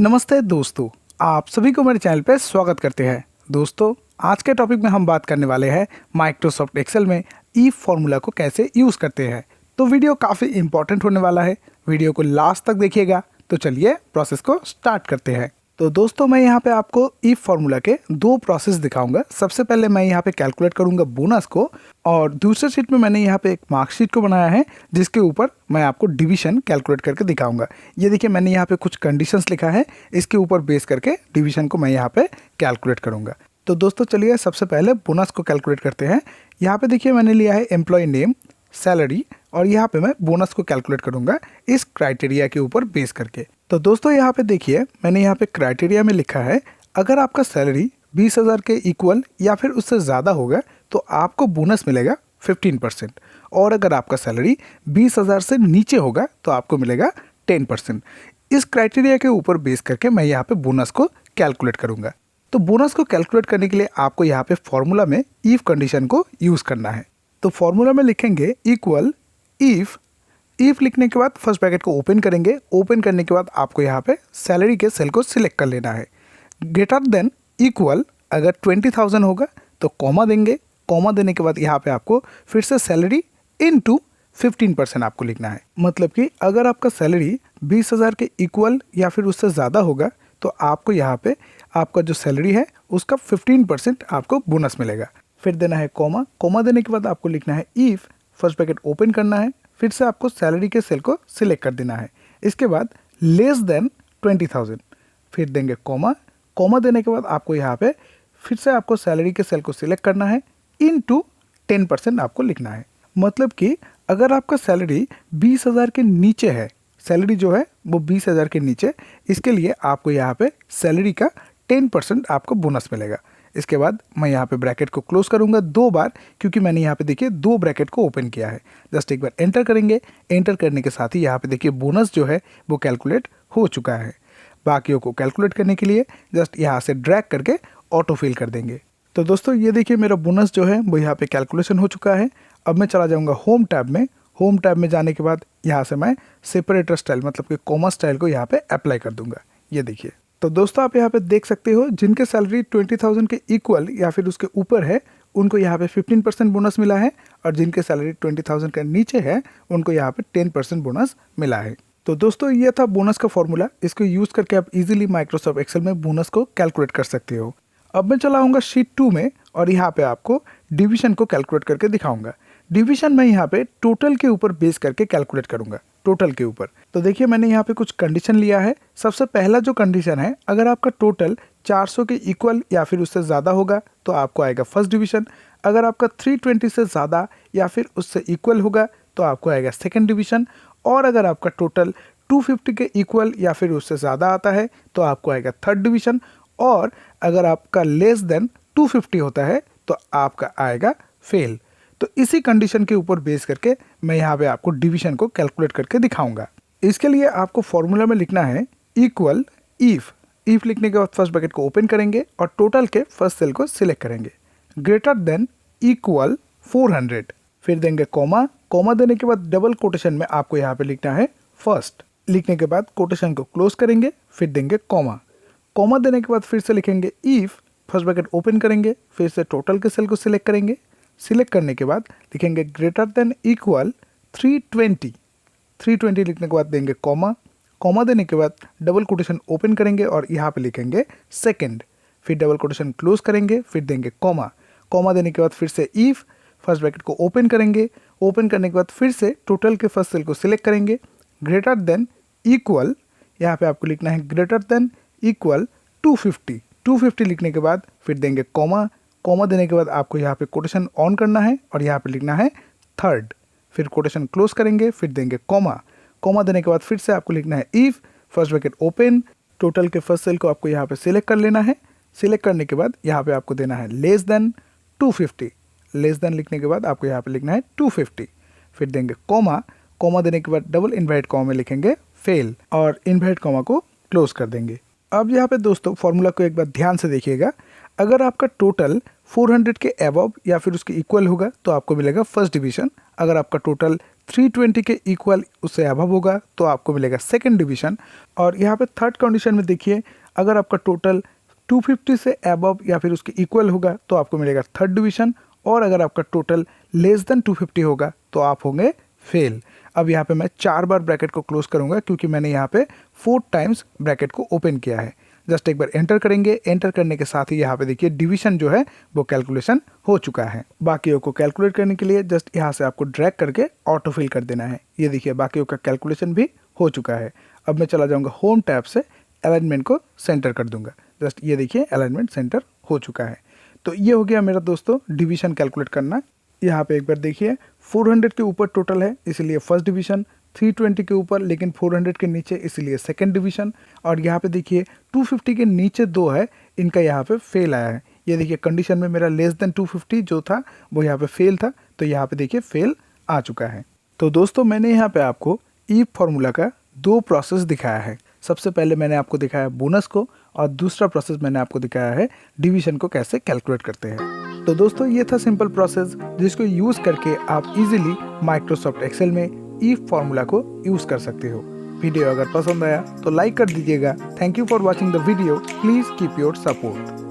नमस्ते दोस्तों, आप सभी को मेरे चैनल पे स्वागत करते हैं। दोस्तों, आज के टॉपिक में हम बात करने वाले हैं माइक्रोसॉफ्ट एक्सेल में इफ फॉर्मूला को कैसे यूज़ करते हैं। तो वीडियो काफ़ी इंपॉर्टेंट होने वाला है, वीडियो को लास्ट तक देखिएगा। तो चलिए प्रोसेस को स्टार्ट करते हैं। तो दोस्तों, मैं यहाँ पे आपको इफ फॉर्मूला के दो प्रोसेस दिखाऊंगा। सबसे पहले मैं यहाँ पे कैलकुलेट करूंगा बोनस को, और दूसरे शीट में मैंने यहाँ पे एक मार्कशीट को बनाया है जिसके ऊपर मैं आपको डिवीजन कैलकुलेट करके दिखाऊंगा। ये देखिए, मैंने यहाँ पे कुछ कंडीशंस लिखा है, इसके ऊपर बेस करके डिवीजन को मैं यहाँ पे कैलकुलेट करूँगा। तो दोस्तों चलिए सबसे पहले बोनस को कैलकुलेट करते हैं। यहाँ पे देखिए, मैंने लिया है एम्प्लॉय नेम, सैलरी, और यहाँ पे मैं बोनस को कैलकुलेट करूंगा इस क्राइटेरिया के ऊपर बेस करके। तो दोस्तों यहाँ पे देखिए, मैंने यहाँ पे क्राइटेरिया में लिखा है, अगर आपका सैलरी 20,000 के इक्वल या फिर उससे ज़्यादा होगा तो आपको बोनस मिलेगा 15%, और अगर आपका सैलरी 20,000 से नीचे होगा तो आपको मिलेगा 10%। इस क्राइटेरिया के ऊपर बेस करके मैं यहाँ पे बोनस को कैलकुलेट करूँगा। तो बोनस को कैलकुलेट करने के लिए आपको यहाँ पे फॉर्मूला में इफ कंडीशन को यूज़ करना है। तो फॉर्मूला में लिखेंगे इक्वल इफ लिखने के बाद फर्स्ट ब्रैकेट को ओपन करेंगे। ओपन करने के बाद आपको यहाँ पे सैलरी के सेल को सिलेक्ट कर लेना है। ग्रेटर देन इक्वल, अगर 20,000 होगा तो कॉमा देंगे। कॉमा देने के बाद यहाँ पे आपको फिर से सैलरी इनटू 15% आपको लिखना है। मतलब कि अगर आपका सैलरी 20,000 के इक्वल या फिर उससे ज़्यादा होगा तो आपको यहाँ पे आपका जो सैलरी है उसका 15% आपको बोनस मिलेगा। फिर देना है कॉमा। कॉमा देने के बाद आपको लिखना है इफ, फर्स्ट ब्रैकेट ओपन करना है, फिर से आपको सैलरी के सेल को सिलेक्ट कर देना है। इसके बाद लेस देन 20,000, फिर देंगे कॉमा। कॉमा देने के बाद आपको यहाँ पे फिर से आपको सैलरी के सेल को सिलेक्ट करना है, इनटू 10% आपको लिखना है। मतलब कि अगर आपका सैलरी 20,000 के नीचे है, सैलरी जो है वो 20,000 के नीचे, इसके लिए आपको यहाँ पे सैलरी का 10% आपको बोनस मिलेगा। इसके बाद मैं यहाँ पे ब्रैकेट को क्लोज करूँगा 2 बार, क्योंकि मैंने यहाँ पे देखिए 2 ब्रैकेट को ओपन किया है। जस्ट एक बार एंटर करेंगे। एंटर करने के साथ ही यहाँ पे देखिए बोनस जो है वो कैलकुलेट हो चुका है। बाकियों को कैलकुलेट करने के लिए जस्ट यहाँ से ड्रैग करके ऑटो फिल कर देंगे। तो दोस्तों ये देखिए, मेरा बोनस जो है वो यहाँ पे कैलकुलेशन हो चुका है। अब मैं चला जाऊँगा होम टैब में। होम टैब में जाने के बाद यहाँ से मैं सेपरेटर स्टाइल मतलब कि कॉमा स्टाइल को यहाँ पे अप्लाई कर दूंगा। ये देखिए, तो दोस्तों आप यहाँ पे देख सकते हो, जिनके सैलरी 20,000 के इक्वल या फिर उसके ऊपर है उनको यहाँ पे 15% बोनस मिला है, और जिनके सैलरी 20,000 के नीचे है उनको यहाँ पे 10% बोनस मिला है। तो दोस्तों ये था बोनस का फॉर्मूला। इसको यूज़ करके आप इजीली माइक्रोसॉफ्ट एक्सेल में बोनस को कैलकुलेट कर सकते हो। अब मैं चला आऊँगा शीट 2 में, और यहाँ पे आपको डिवीजन को कैलकुलेट करके दिखाऊंगा। डिवीजन में यहाँ पे टोटल के ऊपर बेस करके कैलकुलेट करूंगा, टोटल के ऊपर। तो देखिए, मैंने यहाँ पे कुछ कंडीशन लिया है। सबसे पहला जो कंडीशन है, अगर आपका टोटल 400 के इक्वल या फिर उससे ज़्यादा होगा तो आपको आएगा फर्स्ट डिवीजन। अगर आपका 320 से ज़्यादा या फिर उससे इक्वल होगा तो आपको आएगा सेकेंड डिवीजन। और अगर आपका टोटल 250 के इक्वल या फिर उससे ज़्यादा आता है तो आपको आएगा थर्ड डिवीजन। और अगर आपका लेस देन 250 होता है तो आपका आएगा फेल। तो इसी कंडीशन के ऊपर बेस करके मैं यहाँ पे आपको डिवीजन को कैलकुलेट करके दिखाऊंगा। इसके लिए आपको फॉर्मूला में लिखना है इक्वल इफ लिखने के बाद फर्स्ट ब्रैकेट को ओपन करेंगे और टोटल के फर्स्ट सेल को सिलेक्ट करेंगे। ग्रेटर देन इक्वल 400, फिर देंगे कॉमा। कॉमा देने के बाद डबल कोटेशन में आपको यहाँ पे लिखना है फर्स्ट। लिखने के बाद कोटेशन को क्लोज करेंगे, फिर देंगे कॉमा। कॉमा देने के बाद फिर से लिखेंगे इफ, फर्स्ट ब्रैकेट ओपन करेंगे, फिर से टोटल के सेल को सिलेक्ट करेंगे। सिलेक्ट करने के बाद लिखेंगे ग्रेटर देन इक्वल 320 लिखने के बाद देंगे कॉमा। कॉमा देने के बाद डबल कोटेशन ओपन करेंगे और यहाँ पे लिखेंगे सेकंड, फिर डबल कोटेशन क्लोज करेंगे, फिर देंगे कॉमा। कॉमा देने के बाद फिर से इफ, फर्स्ट ब्रैकेट को ओपन करेंगे। ओपन करने के बाद फिर से टोटल के फर्स्ट सेल को सिलेक्ट करेंगे। ग्रेटर देन इक्वल, यहाँ पे आपको लिखना है ग्रेटर देन इक्वल 250 लिखने के बाद फिर देंगे कॉमा। कॉमा देने के बाद आपको यहाँ पे कोटेशन ऑन करना है और यहाँ पे लिखना है थर्ड, फिर कोटेशन क्लोज करेंगे, फिर देंगे कॉमा। कॉमा देने के बाद फिर से आपको लिखना है if, first bracket open, total के फर्स्ट सेल को आपको यहाँ पे सिलेक्ट कर लेना है। सिलेक्ट करने के बाद यहाँ पे आपको देना है लेस देन 250। लेस देन लिखने के बाद आपको यहाँ पे लिखना है 250, फिर देंगे कॉमा। कॉमा देने के बाद डबल इन्वर्टेड कॉमा में लिखेंगे फेल, और इन्वर्टेड कॉमा को क्लोज कर देंगे। अब यहाँ पे दोस्तों फॉर्मूला को एक बार ध्यान से देखिएगा। अगर आपका टोटल 400 के अबव या फिर उसके इक्वल होगा तो आपको मिलेगा फर्स्ट डिवीजन। अगर आपका टोटल 320 के इक्वल उससे अबव होगा तो आपको मिलेगा सेकंड डिवीज़न। और यहाँ पे थर्ड कंडीशन में देखिए, अगर आपका टोटल 250 से अबव या फिर उसके इक्वल होगा तो आपको मिलेगा थर्ड डिवीज़न। और अगर आपका टोटल लेस देन 250 होगा तो आप होंगे फेल। अब यहाँ पे मैं 4 बार ब्रैकेट को क्लोज करूँगा क्योंकि मैंने यहाँ पे 4 टाइम्स ब्रैकेट को ओपन किया है। जस्ट एक बार एंटर करेंगे, एंटर करने के साथ ही यहाँ पे देखिए डिवीजन जो है वो कैलकुलेशन हो चुका है। बाकियों को कैलकुलेट करने के लिए जस्ट यहाँ से आपको ड्रैग करके ऑटो फिल कर देना है। ये देखिए बाकियों का कैलकुलेशन भी हो चुका है। अब मैं चला जाऊँगा होम टैब से, अलाइनमेंट को सेंटर कर दूंगा। जस्ट ये देखिए अलाइनमेंट सेंटर हो चुका है। तो ये हो गया मेरा दोस्तों डिवीजन कैलकुलेट करना। यहाँ पे एक बार देखिए 400 के ऊपर टोटल है इसलिए फर्स्ट डिवीजन, 320 के ऊपर लेकिन 400 के नीचे इसलिए सेकंड डिवीजन। और यहाँ पे देखिए 250 के नीचे 2 है, इनका यहाँ पे फेल आया है। ये देखिए कंडीशन में मेरा लेस देन 250 जो था वो यहाँ पे फेल था, तो यहाँ पे देखिए फेल आ चुका है। तो दोस्तों मैंने यहाँ पे आपको ई फॉर्मूला का 2 प्रोसेस दिखाया है। सबसे पहले मैंने आपको दिखाया बोनस को और दूसरा प्रोसेस मैंने आपको दिखाया है डिवीजन को कैसे कैलकुलेट करते हैं। तो दोस्तों ये था सिंपल प्रोसेस जिसको यूज़ करके आप इजीली माइक्रोसॉफ्ट एक्सेल में ई फॉर्मूला को यूज़ कर सकते हो। वीडियो अगर पसंद आया तो लाइक कर दीजिएगा। Thank you for watching the video. Please keep your support.